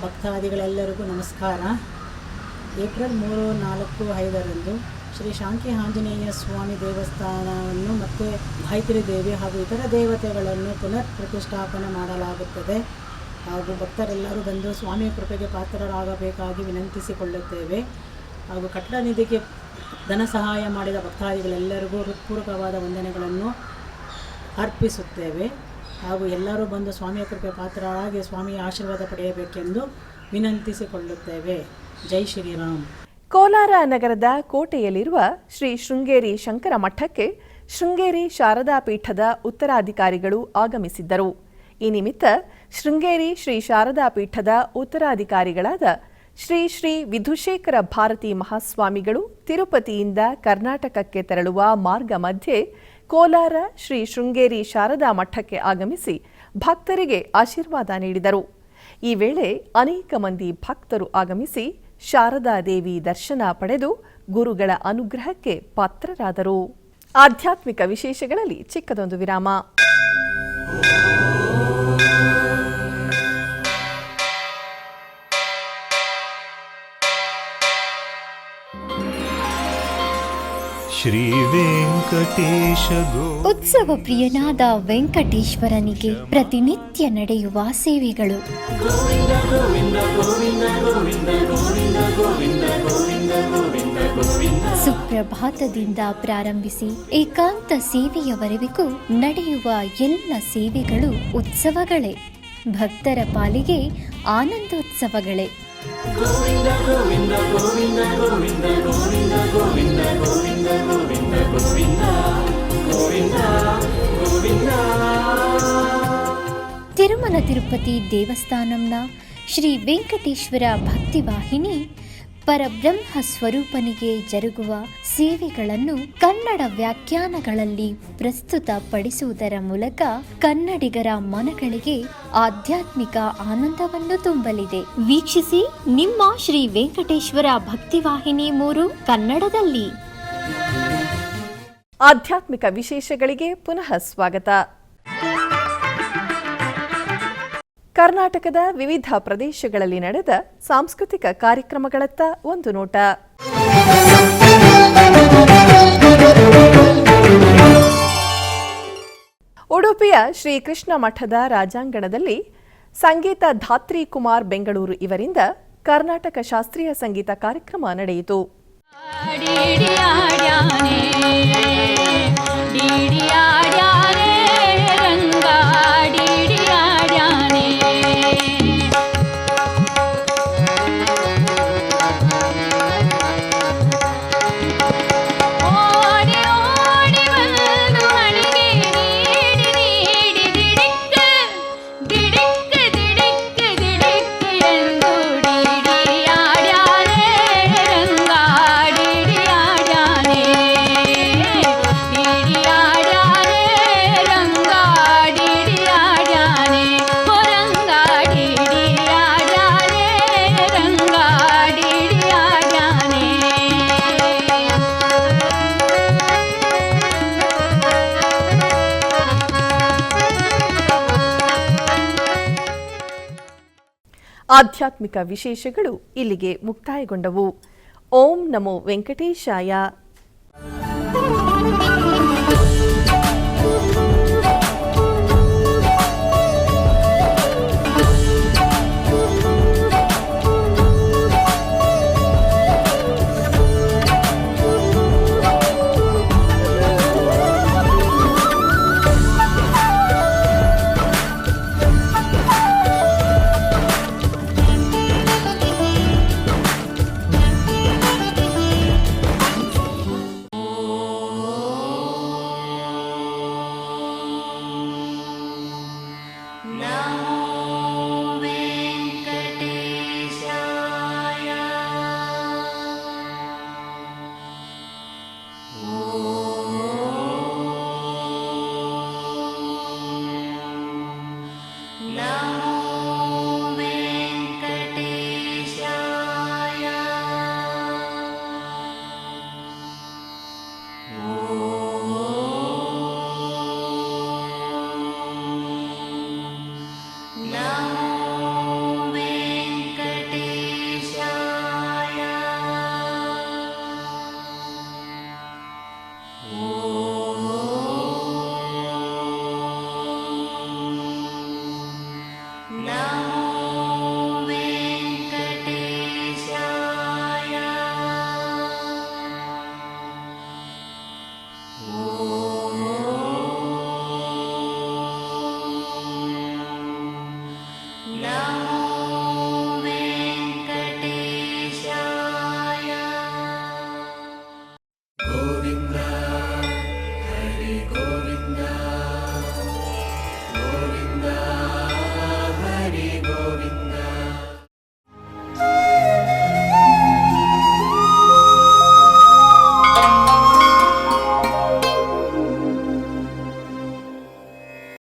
ಭಕ್ತಾದಿಗಳೆಲ್ಲರಿಗೂ ನಮಸ್ಕಾರ. ಏಪ್ರಿಲ್ 3, 4, 5ರಂದು ಶ್ರೀ ಶಾಂಕಿ ಆಂಜನೇಯ ಸ್ವಾಮಿ ದೇವಸ್ಥಾನವನ್ನು ಮತ್ತು ಗಾಯತ್ರಿ ದೇವಿ ಹಾಗೂ ಇತರ ದೇವತೆಗಳನ್ನು ಪುನರ್ ಪ್ರತಿಷ್ಠಾಪನೆ ಮಾಡಲಾಗುತ್ತದೆ. ಹಾಗೂ ಭಕ್ತರೆಲ್ಲರೂ ಬಂದು ಸ್ವಾಮಿಯ ಕೃಪೆಗೆ ಪಾತ್ರರಾಗಬೇಕಾಗಿ ವಿನಂತಿಸಿಕೊಳ್ಳುತ್ತೇವೆ. ಹಾಗೂ ಕಟ್ಟಡ ನಿಧಿಗೆ ಧನ ಸಹಾಯ ಮಾಡಿದ ಭಕ್ತಾದಿಗಳೆಲ್ಲರಿಗೂ ಹೃತ್ಪೂರ್ವಕವಾದ ವಂದನೆಗಳನ್ನು ಅರ್ಪಿಸುತ್ತೇವೆ. ಹಾಗೂ ಎಲ್ಲರೂ ಬಂದು ಸ್ವಾಮಿಯ ಕೃಪೆ ಪಾತ್ರರಾಗಿ ಸ್ವಾಮಿಯ ಆಶೀರ್ವಾದ ಪಡೆಯಬೇಕೆಂದು ವಿನಂತಿಸಿಕೊಳ್ಳುತ್ತೇವೆ. ಜೈ ಶ್ರೀರಾಮ್. ಕೋಲಾರ ನಗರದ ಕೋಟೆಯಲ್ಲಿರುವ ಶ್ರೀ ಶೃಂಗೇರಿ ಶಂಕರ ಮಠಕ್ಕೆ ಶೃಂಗೇರಿ ಶಾರದಾ ಪೀಠದ ಉತ್ತರಾಧಿಕಾರಿಗಳು ಆಗಮಿಸಿದ್ದರು. ಈ ನಿಮಿತ್ತ ಶೃಂಗೇರಿ ಶ್ರೀ ಶಾರದಾ ಪೀಠದ ಉತ್ತರಾಧಿಕಾರಿಗಳಾದ ಶ್ರೀ ಶ್ರೀ ವಿಧುಶೇಖರ ಭಾರತಿ ಮಹಾಸ್ವಾಮಿಗಳು ತಿರುಪತಿಯಿಂದ ಕರ್ನಾಟಕಕ್ಕೆ ತೆರಳುವ ಮಾರ್ಗ ಮಧ್ಯೆ ಕೋಲಾರ ಶ್ರೀ ಶೃಂಗೇರಿ ಶಾರದಾ ಮಠಕ್ಕೆ ಆಗಮಿಸಿ ಭಕ್ತರಿಗೆ ಆಶೀರ್ವಾದ ನೀಡಿದರು. ಈ ವೇಳೆ ಅನೇಕ ಮಂದಿ ಭಕ್ತರು ಆಗಮಿಸಿ ಶಾರದಾ ದೇವಿ ದರ್ಶನ ಪಡೆದು ಗುರುಗಳ ಅನುಗ್ರಹಕ್ಕೆ ಪಾತ್ರರಾದರು. ಆಧ್ಯಾತ್ಮಿಕ ವಿಶೇಷಗಳಲ್ಲಿ ಚಿಕ್ಕದೊಂದು ವಿರಾಮ. ಶ್ರೀ ವೆಂಕಟೇಶ ಉತ್ಸವ ಪ್ರಿಯನಾದ ವೆಂಕಟೇಶ್ವರನಿಗೆ ಪ್ರತಿನಿತ್ಯ ನಡೆಯುವ ಸೇವೆಗಳು. ಸುಪ್ರಭಾತದಿಂದ ಪ್ರಾರಂಭಿಸಿ ಏಕಾಂತ ಸೇವೆಯವರೆಗೂ ನಡೆಯುವ ಎಲ್ಲ ಸೇವೆಗಳು ಉತ್ಸವಗಳೇ. ಭಕ್ತರ ಪಾಲಿಗೆ ಆನಂದೋತ್ಸವಗಳೇ. ತಿರುಮಲ ತಿರುಪತಿ ದೇವಸ್ಥಾನಂನ ಶ್ರೀ ವೆಂಕಟೇಶ್ವರ ಭಕ್ತಿವಾಹಿನಿ ಪರಬ್ರಹ್ಮ ಸ್ವರೂಪನಿಗೆ ಜರುಗುವ ಸೇವೆಗಳನ್ನು ಕನ್ನಡ ವ್ಯಾಖ್ಯಾನಗಳಲ್ಲಿ ಪ್ರಸ್ತುತಪಡಿಸುವುದರ ಮೂಲಕ ಕನ್ನಡಿಗರ ಮನಗಳಿಗೆ ಆಧ್ಯಾತ್ಮಿಕ ಆನಂದವನ್ನು ತುಂಬಲಿದೆ. ವೀಕ್ಷಿಸಿ ನಿಮ್ಮ ಶ್ರೀ ವೆಂಕಟೇಶ್ವರ ಭಕ್ತಿವಾಹಿನಿ 3 ಕನ್ನಡದಲ್ಲಿ. ಆಧ್ಯಾತ್ಮಿಕ ವಿಶೇಷಗಳಿಗೆ ಪುನಃ ಸ್ವಾಗತ. ಕರ್ನಾಟಕದ ವಿವಿಧ ಪ್ರದೇಶಗಳಲ್ಲಿ ನಡೆದ ಸಾಂಸ್ಕೃತಿಕ ಕಾರ್ಯಕ್ರಮಗಳತ್ತ ಒಂದು ನೋಟ. ಉಡುಪಿಯ ಶ್ರೀಕೃಷ್ಣ ಮಠದ ರಾಜಾಂಗಣದಲ್ಲಿ ಸಂಗೀತ ಧಾತ್ರಿ ಕುಮಾರ್ ಬೆಂಗಳೂರು ಇವರಿಂದ ಕರ್ನಾಟಕ ಶಾಸ್ತ್ರೀಯ ಸಂಗೀತ ಕಾರ್ಯಕ್ರಮ ನಡೆಯಿತು. ಆಧ್ಯಾತ್ಮಿಕ ವಿಶೇಷಗಳು ಇಲ್ಲಿಗೆ ಮುಕ್ತಾಯಗೊಂಡವು. ಓಂ ನಮೋ ವೆಂಕಟೇಶಾಯ.